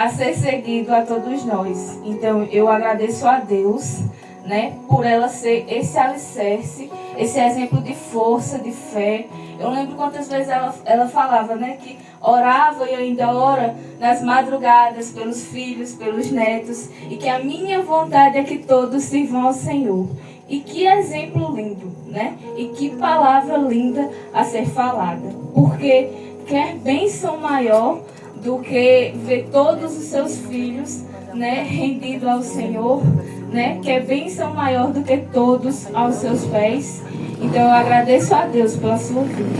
a ser seguido a todos nós. Então eu agradeço a Deus, né, por ela ser esse alicerce, esse exemplo de força, de fé. Eu lembro quantas vezes ela falava, né, que orava e ainda ora nas madrugadas pelos filhos, pelos netos, e que a minha vontade é que todos sirvam ao Senhor. E que exemplo lindo, né? E que palavra linda a ser falada. Porque quer bênção maior do que ver todos os seus filhos, né, rendidos ao Senhor, né? Quer bênção maior do que todos aos seus pés. Então eu agradeço a Deus pela sua vida.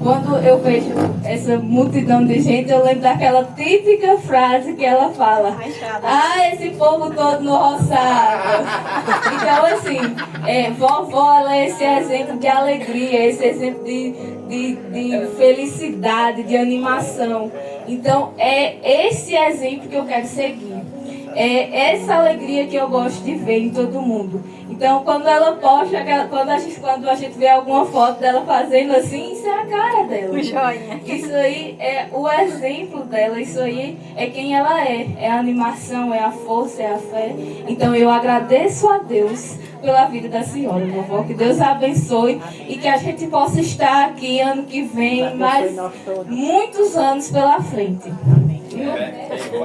Quando eu vejo essa multidão de gente, eu lembro daquela típica frase que ela fala: ah, esse povo todo no roçado. Então, assim, vovó, ela é esse exemplo de alegria, esse exemplo de felicidade, de animação. Então, é esse exemplo que eu quero seguir. É essa alegria que eu gosto de ver em todo mundo. Então, quando ela posta, quando a gente vê alguma foto dela fazendo assim, isso é a cara dela. O joinha. Isso aí é o exemplo dela, isso aí é quem ela é. É a animação, é a força, é a fé. Então, eu agradeço a Deus pela vida da senhora, vovó. Que Deus a abençoe e que a gente possa estar aqui ano que vem, mais muitos anos pela frente.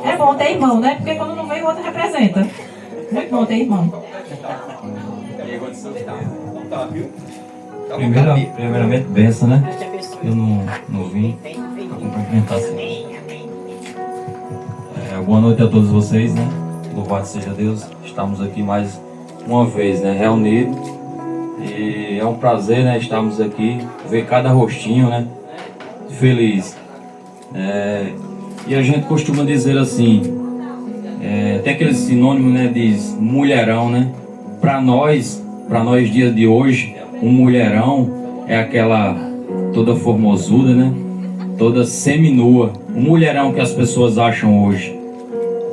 É bom ter irmão, né? Porque quando não vem, o outro representa. Muito bom ter irmão. Primeiramente, benção, né? Eu não vim para cumprimentar assim. Boa noite a todos vocês, né? Louvado seja Deus. Estamos aqui mais uma vez, né? Reunidos. E é um prazer, né? Estarmos aqui, ver cada rostinho, né? Feliz. E a gente costuma dizer assim, tem aquele sinônimo, né, de mulherão, né? Para nós dias de hoje, um mulherão é aquela toda formosuda, né? Toda seminua. Um mulherão que as pessoas acham hoje.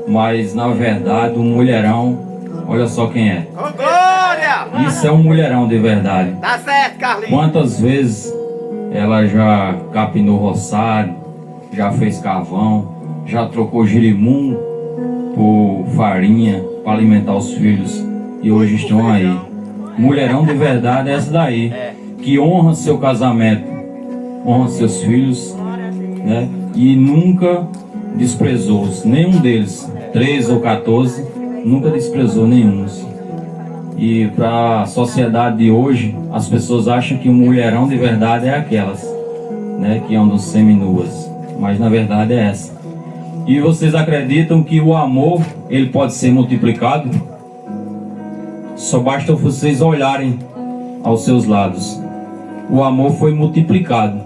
Mas na verdade, um mulherão, olha só quem é. Glória! Isso é um mulherão de verdade. Tá certo, Carlinhos. Quantas vezes ela já capinou roçado, já fez carvão, já trocou girimum por farinha para alimentar os filhos e hoje estão aí. Mulherão de verdade é essa daí, que honra seu casamento, honra seus filhos, né? E nunca desprezou nenhum deles, 13 ou 14, nunca desprezou nenhum. E para a sociedade de hoje, as pessoas acham que um mulherão de verdade é aquelas, né, que andam seminuas, mas na verdade é essa. E vocês acreditam que o amor, ele pode ser multiplicado? Só basta vocês olharem aos seus lados. O amor foi multiplicado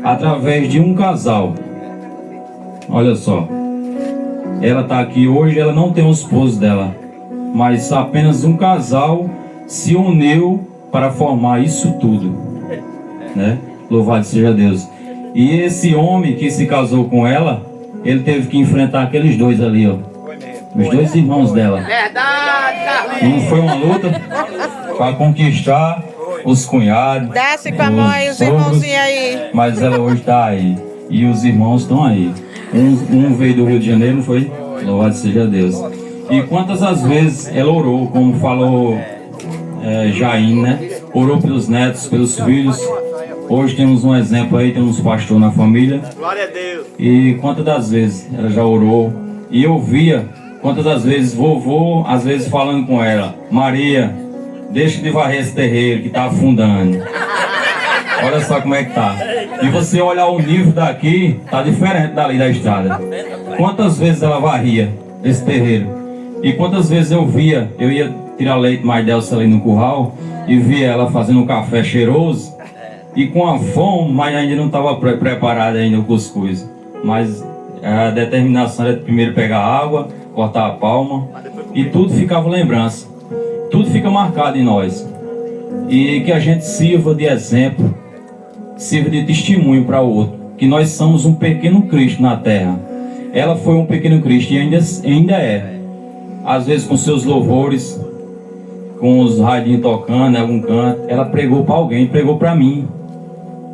através de um casal. Olha só, ela está aqui hoje, ela não tem o esposo dela, mas apenas um casal se uniu para formar isso tudo, né? Louvado seja Deus. E esse homem que se casou com ela, ele teve que enfrentar aqueles dois ali, ó, os dois irmãos dela. Verdade, Carlinhos. Não foi uma luta para conquistar os cunhados, Desce com a mão aí, os irmãozinhos aí. mas ela hoje está aí e os irmãos estão aí. Um veio do Rio de Janeiro, não foi? Louvado seja Deus. E quantas as vezes ela orou, como falou Jair, né? Orou pelos netos, pelos filhos. Hoje temos um exemplo aí, temos um pastor na família. Glória a Deus. E quantas das vezes ela já orou. E eu via quantas das vezes vovô, às vezes falando com ela: Maria, deixa de varrer esse terreiro que está afundando. Olha só como é que tá. E você olhar o nível daqui, tá diferente dali da estrada. Quantas vezes ela varria esse terreiro? E quantas vezes eu ia tirar leite mais Delsa ali no curral e via ela fazendo um café cheiroso e com a fome, mas ainda não estava preparado ainda o cuscuz. Mas a determinação era primeiro pegar água, cortar a palma e tudo ficava lembrança. Tudo fica marcado em nós. E que a gente sirva de exemplo, sirva de testemunho para o outro, que nós somos um pequeno Cristo na terra. Ela foi um pequeno Cristo e ainda é. Às vezes com seus louvores, com os radinhos tocando em algum canto, ela pregou para alguém, pregou para mim.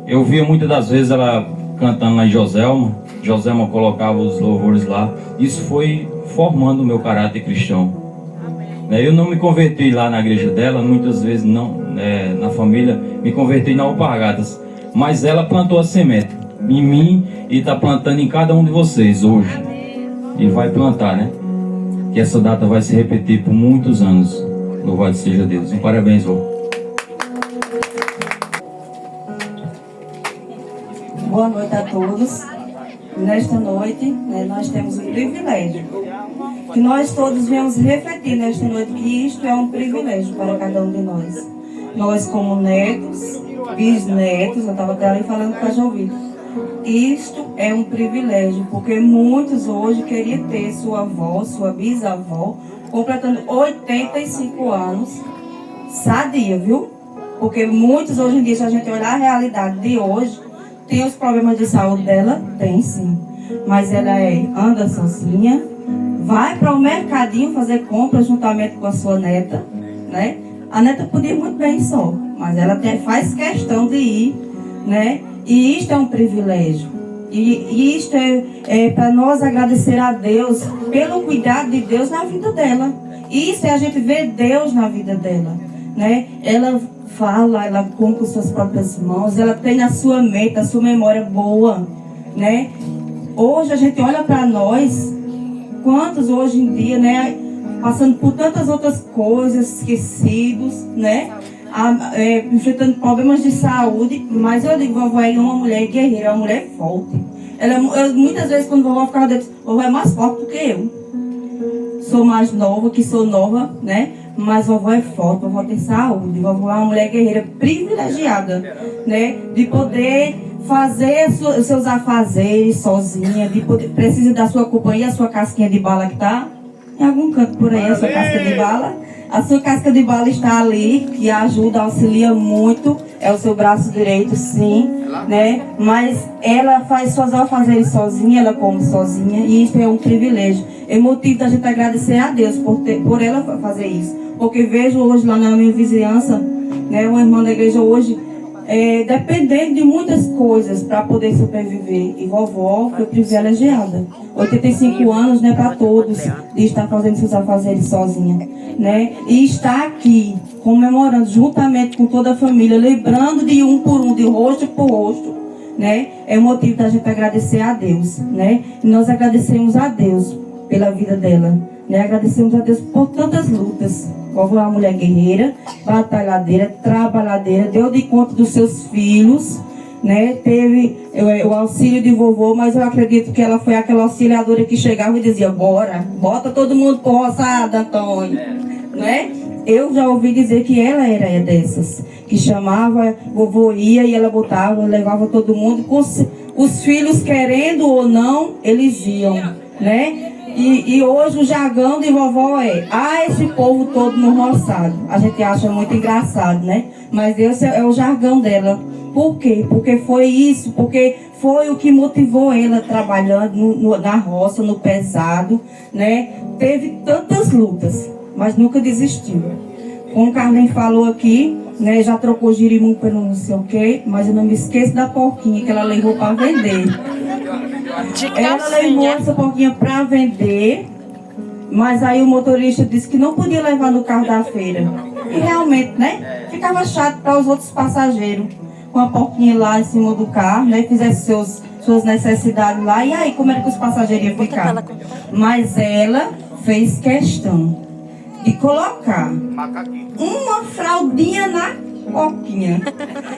Eu via muitas das vezes ela cantando lá em Joselma, Joselma colocava os louvores lá. Isso foi formando o meu caráter cristão. Eu não me converti lá na igreja dela, muitas vezes não, na família, me converti na Alpargatas. Mas ela plantou a semente em mim e está plantando em cada um de vocês hoje. E vai plantar, né? Que essa data vai se repetir por muitos anos. Louvado seja Deus. E parabéns, vô. Boa noite a todos. Nesta noite, nós temos um privilégio. Que nós todos viemos refletir nesta noite que isto é um privilégio para cada um de nós. Nós como netos, bisnetos, eu estava até ali falando com a Jovita. Isto é um privilégio, porque muitos hoje queriam ter sua avó, sua bisavó, completando 85 anos, sadia, viu? Porque muitos hoje em dia, se a gente olhar a realidade de hoje, tem os problemas de saúde dela? Tem sim. Mas ela anda sozinha, vai para o mercadinho fazer compras juntamente com a sua neta, né? A neta podia ir muito bem só, mas ela faz questão de ir, né? E isto é um privilégio. E isto é para nós agradecer a Deus pelo cuidado de Deus na vida dela. Isso é a gente ver Deus na vida dela, né? Ela fala, ela come com suas próprias mãos, ela tem na sua mente, a sua memória boa, né? Hoje a gente olha para nós, quantos hoje em dia, né, passando por tantas outras coisas, esquecidos, né? Enfrentando problemas de saúde, mas eu digo, vovó é uma mulher guerreira, uma mulher forte. Muitas vezes quando vovó ficava dentro, vovó é mais forte do que eu. Sou mais nova, que sou nova, né? Mas vovó é forte, vovó tem saúde, vovó é uma mulher guerreira privilegiada, né? De poder fazer os seus afazeres sozinha, de poder, precisa da sua companhia, a sua casquinha de bala que está em algum canto por aí, a sua casca de bala. A sua casca de bala está ali, que ajuda, auxilia muito. É o seu braço direito, sim, né? Mas ela faz suas afazeres sozinha, ela come sozinha, e isso é um privilégio. É motivo da gente agradecer a Deus por ela fazer isso. Porque vejo hoje lá na minha vizinhança, né, uma irmã da igreja hoje, dependendo de muitas coisas para poder sobreviver. E vovó foi privilegiada. 85 anos, né, para todos, de estar fazendo seus afazeres sozinha, né? E estar aqui, comemorando juntamente com toda a família, lembrando de um por um, de rosto por rosto, né? É motivo da gente agradecer a Deus, né? E nós agradecemos a Deus pela vida dela, né? Agradecemos a Deus por tantas lutas. Vovó é uma mulher guerreira, batalhadeira, trabalhadeira, deu de conta dos seus filhos, né? Teve o auxílio de vovô, mas eu acredito que ela foi aquela auxiliadora que chegava e dizia, bora, bota todo mundo por roçada, Antônio, né? Eu já ouvi dizer que ela era dessas, que chamava, vovô ia e ela botava, levava todo mundo, com os filhos querendo ou não, eles iam, né? E hoje o jargão de vovó esse povo todo no roçado. A gente acha muito engraçado, né? Mas esse é o jargão dela. Por quê? Porque foi isso, porque foi o que motivou ela trabalhando na roça, no pesado, né? Teve tantas lutas, mas nunca desistiu. Como o Carlinhos falou aqui, né? Já trocou girimum pelo não sei o quê, mas eu não me esqueço da porquinha que ela levou para vender. Ela levou essa porquinha para vender, mas aí o motorista disse que não podia levar no carro da feira. E realmente, né? Ficava chato para os outros passageiros. Com a porquinha lá em cima do carro, né? Fizesse suas necessidades lá. E aí, como era que os passageiros iam ficar? Mas ela fez questão de colocar uma fraldinha na porquinha.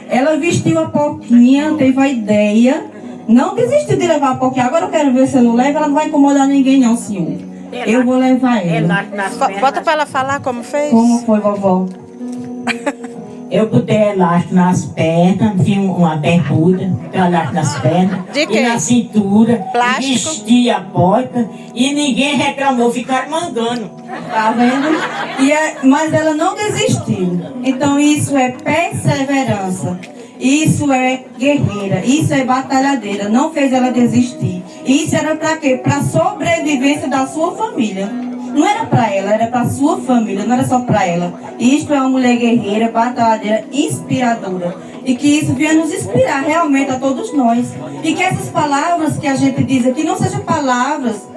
Ela vestiu a porquinha, teve a ideia. Não desistiu de levar a porquinha. Agora eu quero ver se eu não levo. Ela não vai incomodar ninguém não, senhor. Eu vou levar ela. Bota para ela falar como fez. Como foi, vovó? Eu botei elástico nas pernas, tinha uma bermuda, tem elástico nas pernas, De quê? e na cintura, Plástico? vestia a porta, e ninguém reclamou, ficaram mangando. Tá vendo? Mas ela não desistiu. Então isso é perseverança. Isso é guerreira. Isso é batalhadeira. Não fez ela desistir. Isso era para quê? Para sobrevivência da sua família. Não era para ela, era para sua família. Não era só para ela. Isto é uma mulher guerreira, batalhadeira, inspiradora. E que isso venha nos inspirar realmente a todos nós. E que essas palavras que a gente diz aqui não sejam palavras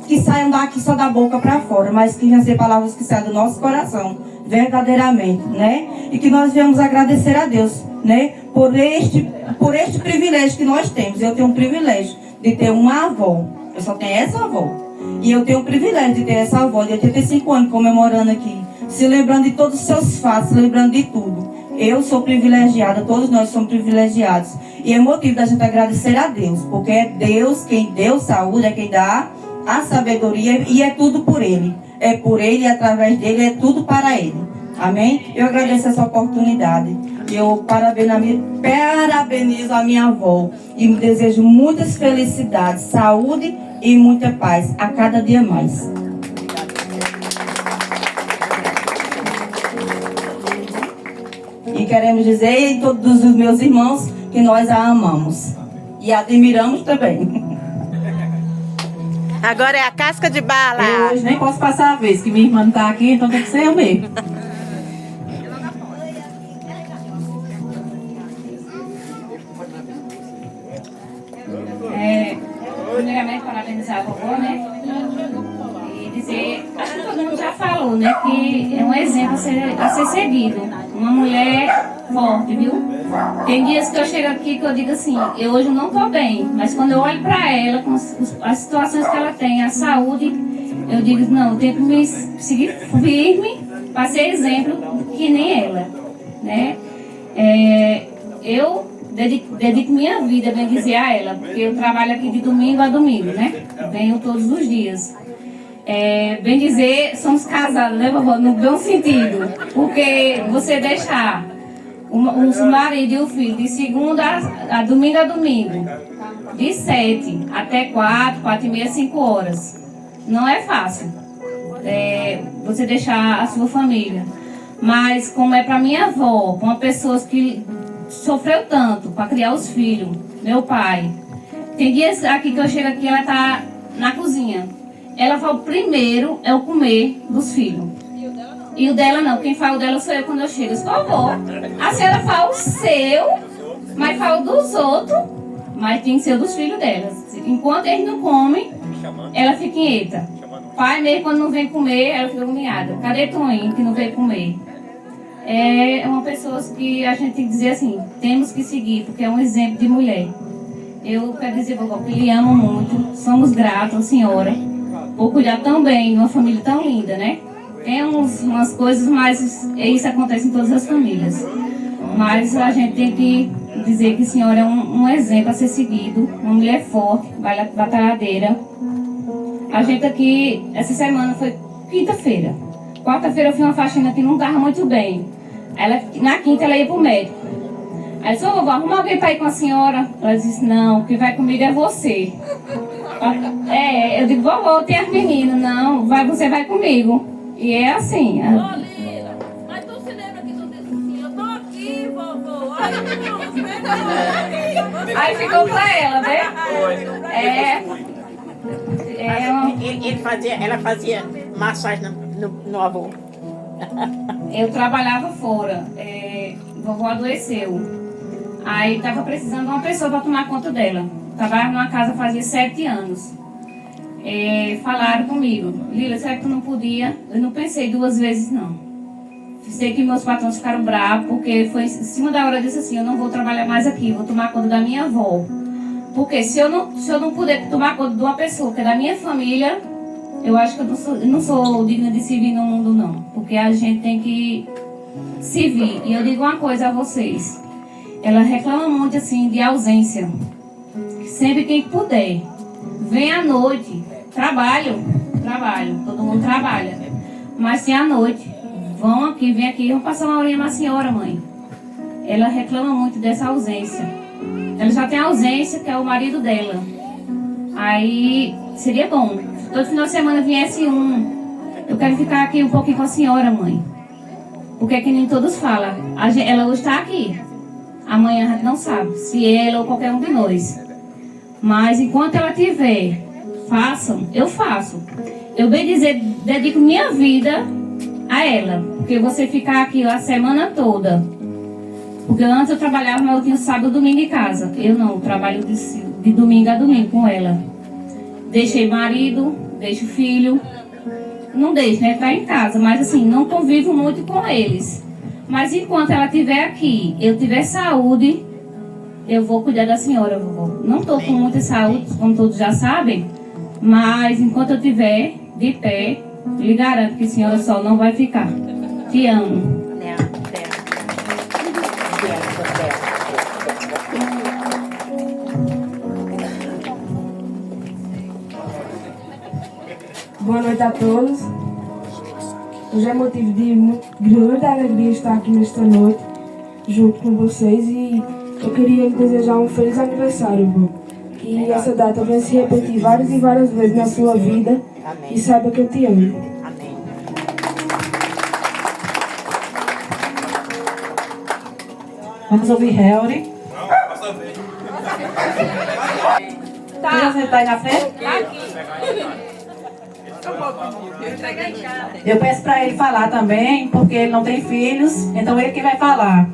que saiam daqui só da boca para fora, mas que venham ser palavras que saiam do nosso coração, verdadeiramente, né? E que nós venhamos agradecer a Deus, né? Por este privilégio que nós temos. Eu tenho um privilégio de ter uma avó. Eu só tenho essa avó. E eu tenho o privilégio de ter essa avó de 85 anos comemorando aqui, se lembrando de todos os seus fatos, se lembrando de tudo. Eu sou privilegiada, todos nós somos privilegiados. E é motivo da gente agradecer a Deus, porque é Deus quem deu saúde, é quem dá a sabedoria e é tudo por Ele. É por Ele e através dEle, é tudo para Ele. Amém? Eu agradeço essa oportunidade. Eu parabenizo a minha avó e desejo muitas felicidades, saúde e muita paz a cada dia mais. E queremos dizer a todos os meus irmãos que nós a amamos e a admiramos também. Agora é a casca de bala. Eu hoje nem posso passar a vez, que minha irmã não está aqui, então tem que ser eu mesmo. Primeiramente, parabenizar a vovó, né? E dizer, acho que todo mundo já falou, né? Que é um exemplo a ser seguido. Uma mulher forte, viu? Tem dias que eu chego aqui que eu digo assim, eu hoje não estou bem, mas quando eu olho para ela, com as situações que ela tem, a saúde, eu digo, não, eu tenho que me seguir firme para ser exemplo que nem ela, né? Eu dedico minha vida, bem dizer, a ela, porque eu trabalho aqui de domingo a domingo, né? Venho todos os dias. Bem dizer, somos casados, né, vovó? No bom sentido, porque você deixar o marido e o filho de segunda a domingo, de 7 até 4h30, 5 horas, não é fácil. Você deixar a sua família. Mas como é para minha avó, com pessoas que sofreu tanto para criar os filhos, meu pai. Tem dias aqui que eu chego aqui, ela tá na cozinha. Ela fala, o primeiro é o comer dos filhos. E o dela não, quem fala o dela sou eu quando eu chego. Eu sou avó. A senhora fala o seu, mas fala dos outros, mas tem que ser dos filhos dela. Enquanto eles não comem, ela fica inquieta. Pai mesmo, quando não vem comer, ela fica agoniada. Cadê Toninho que não veio comer? É uma pessoa que a gente tem que dizer assim, temos que seguir, porque é um exemplo de mulher. Eu quero dizer, vovó, que lhe amo muito, somos gratos à senhora por cuidar tão bem de uma família tão linda, né? Tem umas coisas, mas isso acontece em todas as famílias. Mas a gente tem que dizer que a senhora é um exemplo a ser seguido, uma mulher forte, batalhadeira. A gente aqui, essa semana foi quinta-feira. Quarta-feira eu fiz uma faxina que não estava muito bem. Na quinta ela ia para o médico. Aí disse, vovó, arruma alguém para ir com a senhora. Ela disse, não, quem vai comigo é você. Eu digo, vovó, tem as meninas. Não, você vai comigo. E é assim. Ô, Lila, mas tu se lembra que tu disse assim, eu tô aqui, vovó. Aí ficou para ela, né? Ela fazia massagem no avô. Eu trabalhava fora, vovó adoeceu. Aí estava precisando de uma pessoa para tomar conta dela. Trabalhava numa casa fazia 7 anos. Falaram comigo, Lila, será que tu não podia? Eu não pensei 2 vezes não. Sei que meus patrões ficaram bravos, porque foi em cima da hora eu disse assim, eu não vou trabalhar mais aqui, vou tomar conta da minha avó. Porque se eu não puder tomar conta de uma pessoa que é da minha família, eu acho que eu não sou digna de servir no mundo, não. Porque a gente tem que servir. E eu digo uma coisa a vocês. Ela reclama muito, assim, de ausência. Sempre quem puder. Vem à noite. Trabalho. Todo mundo trabalha. Mas se à noite, vem aqui, vão passar uma horinha na senhora, mãe. Ela reclama muito dessa ausência. Ela já tem a ausência, que é o marido dela. Aí, seria bom. Todo final de semana viesse eu quero ficar aqui um pouquinho com a senhora, mãe. Porque é que nem todos falam. Ela hoje está aqui. Amanhã a gente não sabe se ela ou qualquer um de nós. Mas enquanto ela tiver, eu faço. Eu bem dizer, dedico minha vida a ela. Porque você ficar aqui a semana toda, Porque antes eu trabalhava, mas eu tinha sábado e domingo em casa. Eu não, eu trabalho de domingo a domingo com ela. Deixei marido, deixo filho. Não deixo, né? Tá em casa, mas assim, não convivo muito com eles. Mas enquanto ela estiver aqui, eu tiver saúde, eu vou cuidar da senhora, vovó. Não estou com muita saúde, como todos já sabem, mas enquanto eu estiver de pé, lhe garanto que a senhora só não vai ficar. Te amo. Boa noite a todos. Hoje é motivo de muito grande alegria estar aqui nesta noite, junto com vocês, e eu queria lhe desejar um feliz aniversário, vô. Que essa data venha se repetir várias e várias vezes na sua vida. Amém. E saiba que eu te amo. Amém. Vamos ouvir Helry. Tá. Você está aí na frente? Eu peço para ele falar também, porque ele não tem filhos, então ele que vai falar.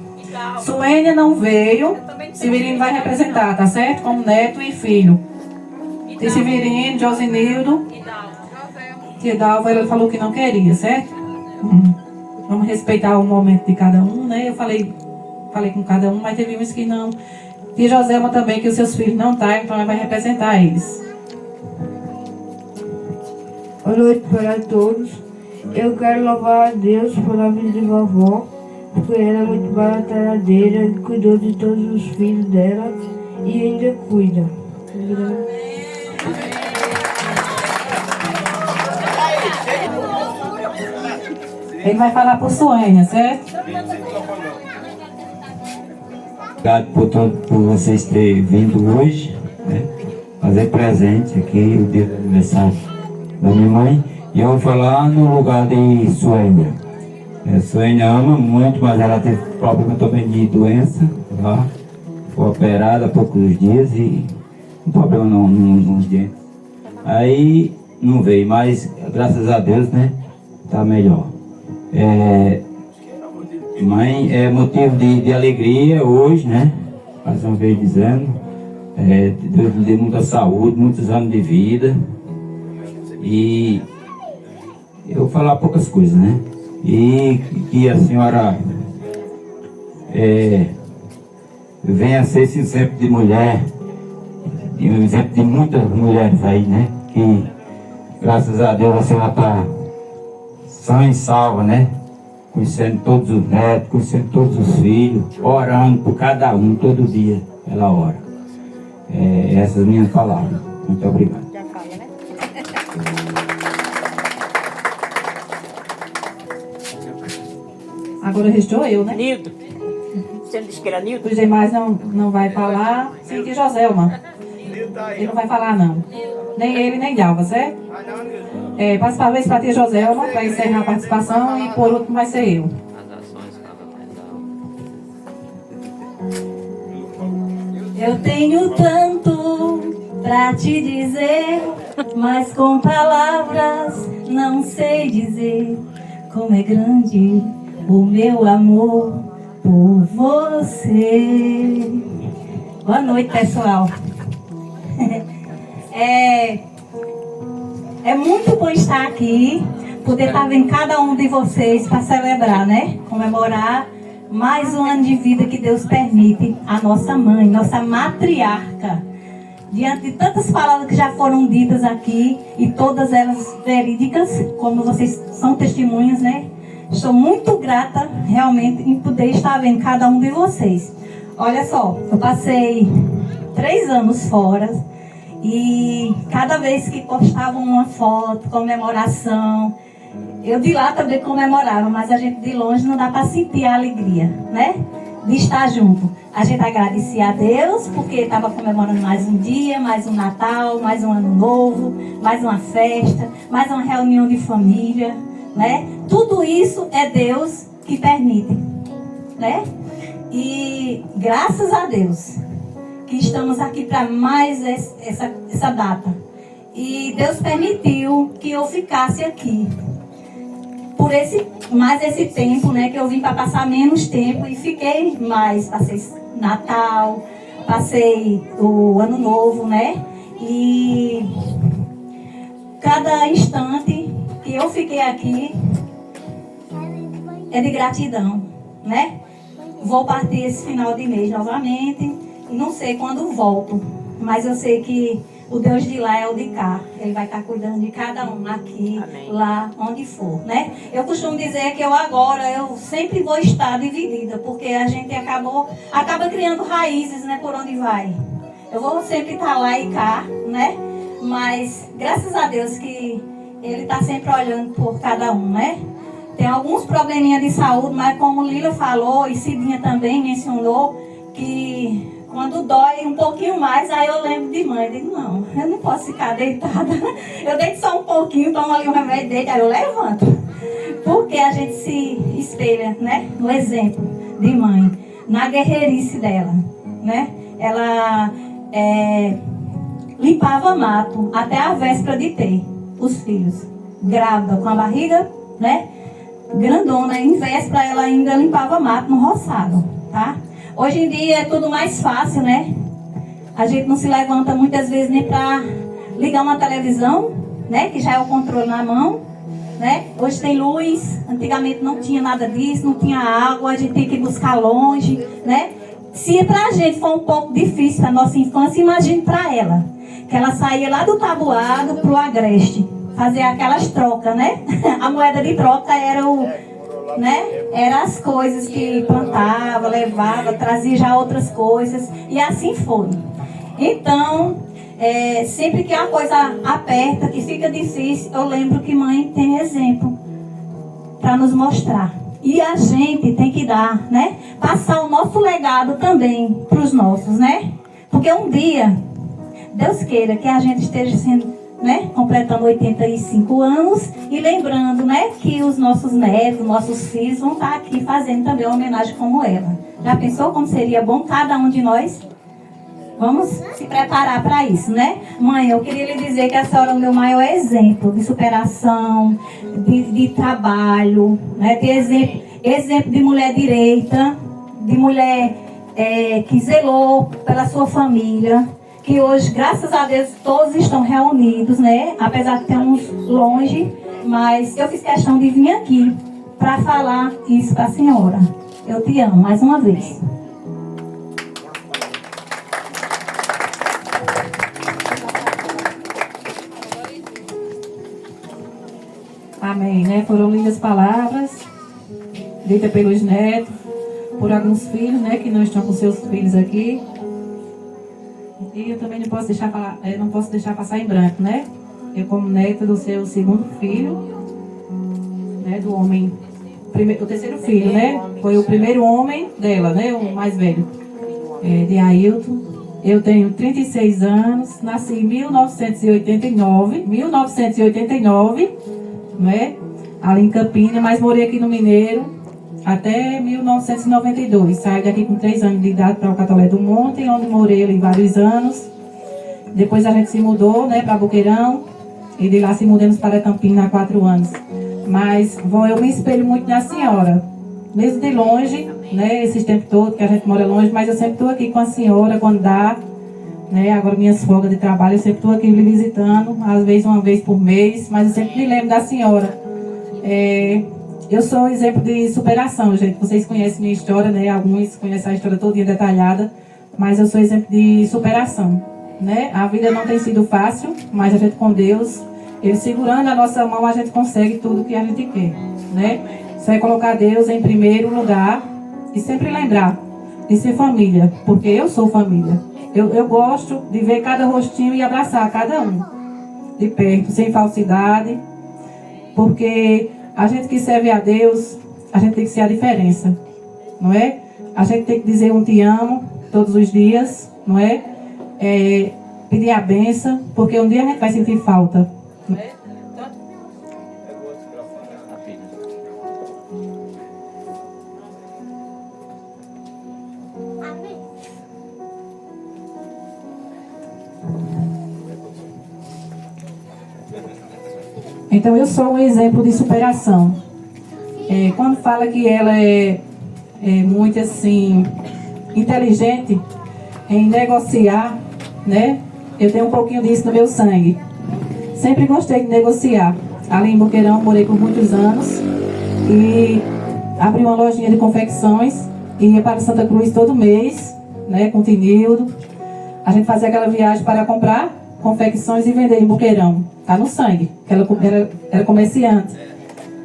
Suênia não veio, Severino vai representar, tá certo? Como neto e filho. Tem Severino, Josinildo, Tia Dalva, ele falou que não queria, certo? Vamos respeitar o momento de cada um, né? Eu falei com cada um, mas teve uns que não. Tia Joselma também, que os seus filhos não tá, então ela vai representar eles. Boa noite para todos. Eu quero louvar a Deus pela vida de vovó, porque ela é muito batalhadeira, cuidou de todos os filhos dela e ainda cuida. Ele vai falar por Suênia, certo? Obrigado por vocês terem vindo hoje, né? Fazer presente aqui o dia do aniversário da minha mãe. E eu vou falar no lugar de Suênia. Suênia ama muito, mas ela teve problema também de doença. Tá? Foi operada há poucos dias e um problema nos dentes. Aí não veio, mas graças a Deus, né? Tá melhor. Mãe, é motivo de alegria hoje, né? Mais uma vez dizendo. Deus lhe dê muita saúde, muitos anos de vida. E eu vou falar poucas coisas, né? E que a senhora venha a ser esse exemplo de mulher, um exemplo de muitas mulheres aí, né? Que graças a Deus a senhora está sã e salva, né? Conhecendo todos os netos, conhecendo todos os filhos, orando por cada um, todo dia ela ora. Essas minhas palavras. Muito obrigado. Agora restou eu, né? Nildo. Você não disse que era Nildo? Os demais não vai falar. Sim, que Joselma. Ele não vai falar, não. Nem ele, nem Dalva, certo? Passa a vez para a tia Joselma, para encerrar a participação, e por último vai ser eu. Eu tenho tanto pra te dizer, mas com palavras não sei dizer como é grande o meu amor por você. Boa noite, pessoal. É muito bom estar aqui, poder estar vendo cada um de vocês para celebrar, né? Comemorar mais um ano de vida que Deus permite a nossa mãe, nossa matriarca. Diante de tantas palavras que já foram ditas aqui, e todas elas verídicas, como vocês são testemunhas, né? Estou muito grata, realmente, em poder estar vendo cada um de vocês. Olha só, eu passei 3 anos fora, e cada vez que postavam uma foto, comemoração, eu de lá também comemorava, mas a gente de longe não dá para sentir a alegria, né? De estar junto. A gente agradecia a Deus, porque estava comemorando mais um dia, mais um Natal, mais um Ano Novo, mais uma festa, mais uma reunião de família, né? Tudo isso é Deus que permite, né? E graças a Deus que estamos aqui para mais essa data. E Deus permitiu que eu ficasse aqui. Por mais esse tempo, né? Que eu vim para passar menos tempo e fiquei mais. Passei Natal, passei o Ano Novo, né? E cada instante que eu fiquei aqui é de gratidão, né? Vou partir esse final de mês novamente e não sei quando volto, mas eu sei que o Deus de lá é o de cá. Ele vai estar cuidando de cada um aqui, amém, lá, onde for, né? Eu costumo dizer que eu sempre vou estar dividida, porque a gente acaba criando raízes, né, por onde vai. Eu vou sempre estar lá e cá, né? Mas graças a Deus que Ele está sempre olhando por cada um, né? Tem alguns probleminhas de saúde, mas como Lila falou e Cidinha também mencionou, que quando dói um pouquinho mais, aí eu lembro de mãe. Eu digo, não, eu não posso ficar deitada. Eu deito só um pouquinho, tomo ali um remédio, deito, aí eu levanto. Porque a gente se espelha, né, no exemplo de mãe, na guerreirice dela, né? Ela limpava mato até a véspera de ter os filhos. Grávida, com a barriga, né, grandona, em véspera ela ainda limpava mato no roçado, tá? Hoje em dia é tudo mais fácil, né? A gente não se levanta muitas vezes nem para ligar uma televisão, né? Que já é o controle na mão, né? Hoje tem luz, antigamente não tinha nada disso, não tinha água, a gente tem que buscar longe, né? Se pra gente foi um pouco difícil a nossa infância, imagine pra ela. Que ela saía lá do tabuado pro agreste, fazer aquelas trocas, né? A moeda de troca era era as coisas que plantava, levava, trazia já outras coisas, e assim foi. Então, sempre que a coisa aperta, que fica difícil, eu lembro que mãe tem exemplo para nos mostrar. E a gente tem que dar, né? Passar o nosso legado também para os nossos, né? Porque um dia, Deus queira que a gente esteja sendo, né, completando 85 anos e lembrando, né, que os nossos netos, nossos filhos vão estar aqui fazendo também uma homenagem como ela. Já pensou como seria bom cada um de nós? Vamos se preparar para isso, né? Mãe, eu queria lhe dizer que a senhora é o meu maior exemplo de superação, de trabalho, né? De exemplo de mulher direita, de mulher que zelou pela sua família, que hoje, graças a Deus, todos estão reunidos, né? Apesar de termos longe, mas eu fiz questão de vir aqui para falar isso para a senhora. Eu te amo, mais uma vez. Amém, né? Foram lindas palavras ditas pelos netos, por alguns filhos, né, que não estão com seus filhos aqui. E eu também não posso deixar passar em branco, né? Eu como neta do seu segundo filho, né, do homem, o terceiro filho, né? Foi o primeiro homem dela, né, o mais velho, de Ailton. Eu tenho 36 anos, nasci em 1989, né? Ali em Campina, mas morei aqui no Mineiro até 1992. Saí daqui com 3 anos de idade para o Catolé do Monte, onde morei ali vários anos. Depois a gente se mudou, né, para Boqueirão, e de lá se mudamos para Campina há 4 anos. Mas, vó, eu me espelho muito na senhora, mesmo de longe, né, esses tempos todos que a gente mora longe, mas eu sempre estou aqui com a senhora quando dá, né? Agora minhas folgas de trabalho, eu sempre estou aqui lhe visitando, às vezes uma vez por mês, mas eu sempre me lembro da senhora. Eu sou um exemplo de superação, gente. Vocês conhecem minha história, né? Alguns conhecem a história toda detalhada, mas eu sou exemplo de superação, né? A vida não tem sido fácil, mas a gente com Deus, Ele segurando a nossa mão, a gente consegue tudo que a gente quer, né? Só é colocar Deus em primeiro lugar e sempre lembrar de ser família, porque eu sou família. Eu gosto de ver cada rostinho e abraçar cada um de perto, sem falsidade, porque a gente que serve a Deus, a gente tem que ser a diferença, não é? A gente tem que dizer um te amo todos os dias, não é? Pedir a bênção, porque um dia a gente vai sentir falta, não é? Então eu sou um exemplo de superação. Quando fala que ela é muito assim inteligente em negociar, né? Eu tenho um pouquinho disso no meu sangue. Sempre gostei de negociar. Ali em Boqueirão morei por muitos anos e abri uma lojinha de confecções e ia para Santa Cruz todo mês, né? Com o Tinildo. A gente fazia aquela viagem para comprar confecções e vender em Boqueirão. Tá no sangue. Ela era comerciante.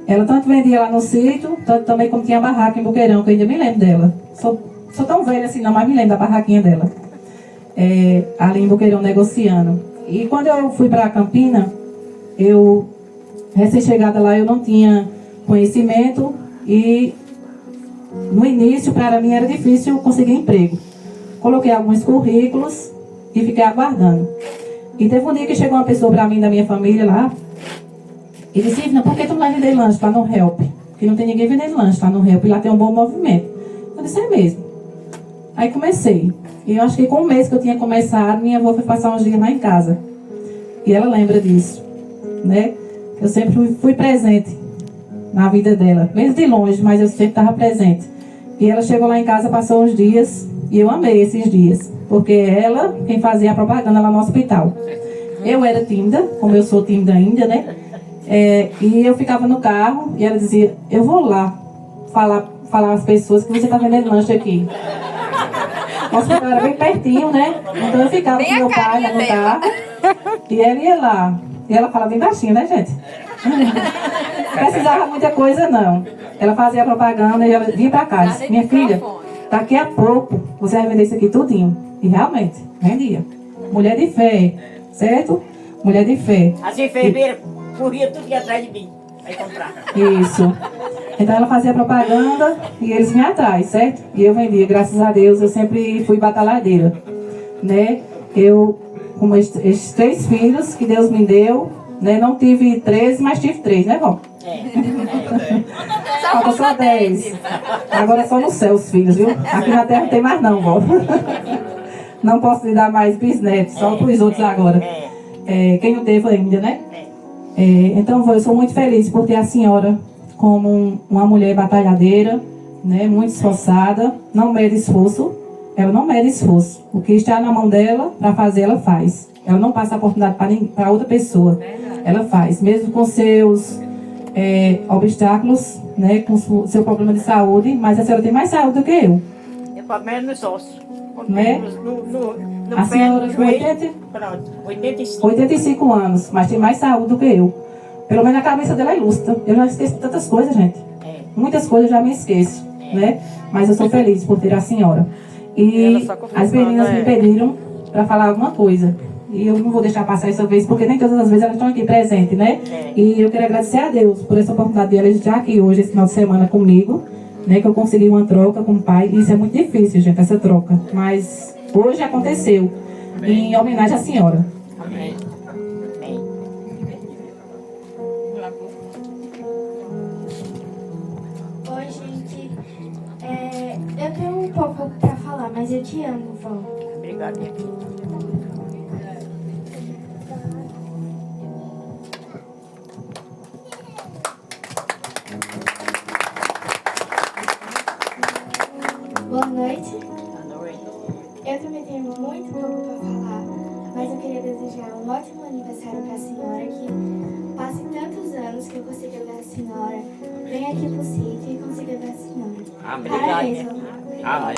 Ela tanto vendia lá no sítio, tanto também como tinha barraca em Boqueirão, que eu ainda me lembro dela. Sou tão velha assim não, mas me lembro da barraquinha dela. Ali em Boqueirão negociando. E quando eu fui para Campina, eu, recém-chegada lá, eu não tinha conhecimento e no início, para mim, era difícil conseguir emprego. Coloquei alguns currículos e fiquei aguardando. E teve um dia que chegou uma pessoa para mim da minha família lá e disse: Ivna, por que tu não vai vender lanche lá no Help? Porque não tem ninguém vendendo lanche lá no Help e lá tem um bom movimento. Eu disse: é mesmo. Aí comecei. E eu acho que com um mês que eu tinha começado, minha avó foi passar uns dias lá em casa. E ela lembra disso, né? Eu sempre fui presente na vida dela, mesmo de longe, mas eu sempre estava presente. E ela chegou lá em casa, passou uns dias, e eu amei esses dias, porque ela quem fazia a propaganda lá no hospital. Eu era tímida, como eu sou tímida ainda, né? E eu ficava no carro e ela dizia: eu vou lá falar às pessoas que você está vendendo lanche aqui. O hospital era bem pertinho, né? Então eu ficava com meu pai lá no carro e ela ia lá. E ela falava bem baixinho, né, gente? Não precisava muita coisa, não. Ela fazia a propaganda e ela vinha pra cá. Disse: minha filha, daqui a pouco você vai vender isso aqui tudinho. E realmente, vendia. Mulher de fé, certo? Mulher de fé. As enfermeiras corriam tudo atrás de mim, para comprar. Isso. Então ela fazia propaganda e eles vinham atrás, certo? E eu vendia, graças a Deus, eu sempre fui batalhadeira, né? Eu, com esses 3 filhos que Deus me deu, né? Não tive 13, mas tive 3, né, vó? Falta só 10. Agora é só no céu os filhos, viu? Aqui na terra não tem mais não, vó. Não posso lhe dar mais bisnetos, só para os outros agora. Quem não teve ainda, né? Então, vó, eu sou muito feliz por ter a senhora como uma mulher batalhadeira, né? Muito esforçada, não mede esforço. Ela não mede esforço. O que está na mão dela, para fazer, ela faz. Ela não passa a oportunidade para outra pessoa. Ela faz, mesmo com seus obstáculos, né, com seu problema de saúde, mas a senhora tem mais saúde do que eu. Eu problema nos ossos. Né? No A senhora tem 85 anos, mas tem mais saúde do que eu. Pelo menos a cabeça dela é lúcida. Eu já esqueço tantas coisas, gente. Muitas coisas eu já me esqueço, né? Mas eu sou feliz por ter a senhora. E as meninas me pediram para falar alguma coisa. E eu não vou deixar passar essa vez, porque nem todas as vezes elas estão aqui presentes, né? E eu quero agradecer a Deus por essa oportunidade de elas estar aqui hoje, esse final de semana comigo, né? Que eu consegui uma troca com o pai. E isso é muito difícil, gente, essa troca. Mas hoje aconteceu, em homenagem à senhora. Amém. Oi, gente. Eu tenho um pouco pra falar, mas eu te amo, vó. Obrigada, minha filha. Boa noite. Eu também tenho muito pouco para falar, mas eu queria desejar um ótimo aniversário para a senhora, que passe tantos anos que eu consiga ver a senhora, venha aqui pro sítio e consiga ver a senhora. Amém. Parabéns, vó. Amém.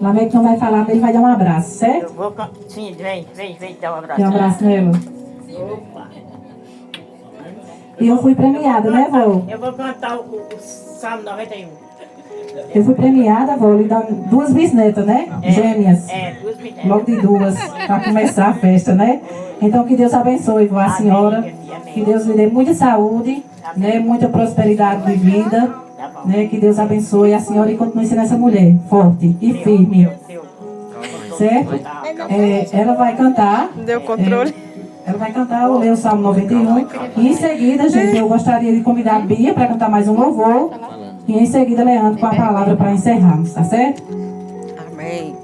Lamento que não vai falar, mas ele vai dar um abraço, certo? Eu vou... Sim, vem dar um abraço. Dá um abraço nela. Opa. E eu fui premiada, né, vó? Eu vou cantar o Salmo 91. Eu fui premiada, vó, lhe dando 2 bisnetas, né? Gêmeas. 2 bisnetas. Logo de 2, para começar a festa, né? Então, que Deus abençoe, vó, a senhora. Que Deus lhe dê muita saúde, né? Muita prosperidade de vida. Né? Que Deus abençoe a senhora e continue sendo essa mulher forte e firme. Certo? Ela vai cantar. Deu controle. Ela vai cantar, eu leio o Salmo 91. E em seguida, gente, eu gostaria de convidar a Bia para cantar mais um louvor. E em seguida, Leandro com a palavra para encerrarmos, tá certo? Amém.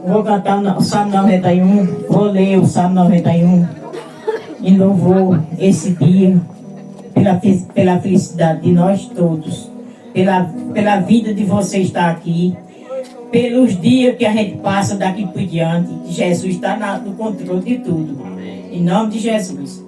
Vou cantar o Salmo 91, vou ler o Salmo 91 em louvor esse dia pela felicidade de nós todos, pela vida de você estar aqui, pelos dias que a gente passa daqui por diante. Jesus está no controle de tudo. Em nome de Jesus.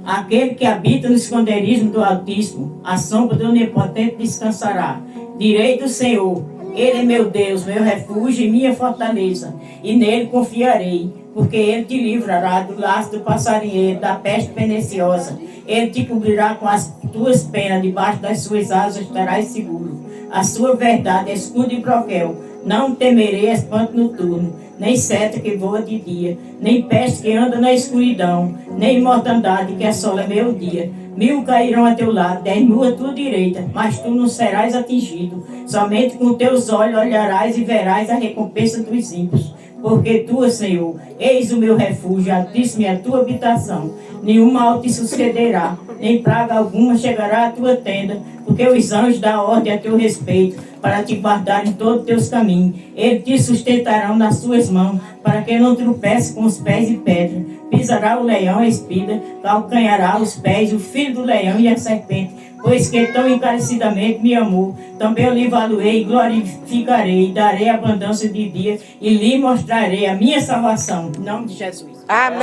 Aquele que habita no esconderijo do Altíssimo, a sombra do Onipotente descansará. Direi do Senhor, Ele é meu Deus, meu refúgio e minha fortaleza, e nele confiarei, porque Ele te livrará do laço do passarinheiro, da peste perniciosa. Ele te cobrirá com as tuas penas, debaixo das suas asas estarás seguro. A sua verdade é escudo e broquel. Não temerei espanto noturno, nem seta que voa de dia, nem peste que anda na escuridão, nem mortandade que assola meu dia. 1000 cairão a teu lado, 10.000 à tua direita, mas tu não serás atingido. Somente com teus olhos olharás e verás a recompensa dos ímpios. Porque tu, Senhor, eis o meu refúgio, Altíssimo é a tua habitação. Nenhum mal te sucederá, nem praga alguma chegará à tua tenda, porque os anjos dão ordem a teu respeito, para te guardar em todos os teus caminhos. Eles te sustentarão nas suas mãos, para que não tropece com os pés em pedra. Pisará o leão e a espida, calcanhará os pés, o filho do leão e a serpente. Pois que tão encarecidamente me amou, também eu lhe valuei, glorificarei, darei abundância de dia e lhe mostrarei a minha salvação. Em nome de Jesus. Amém.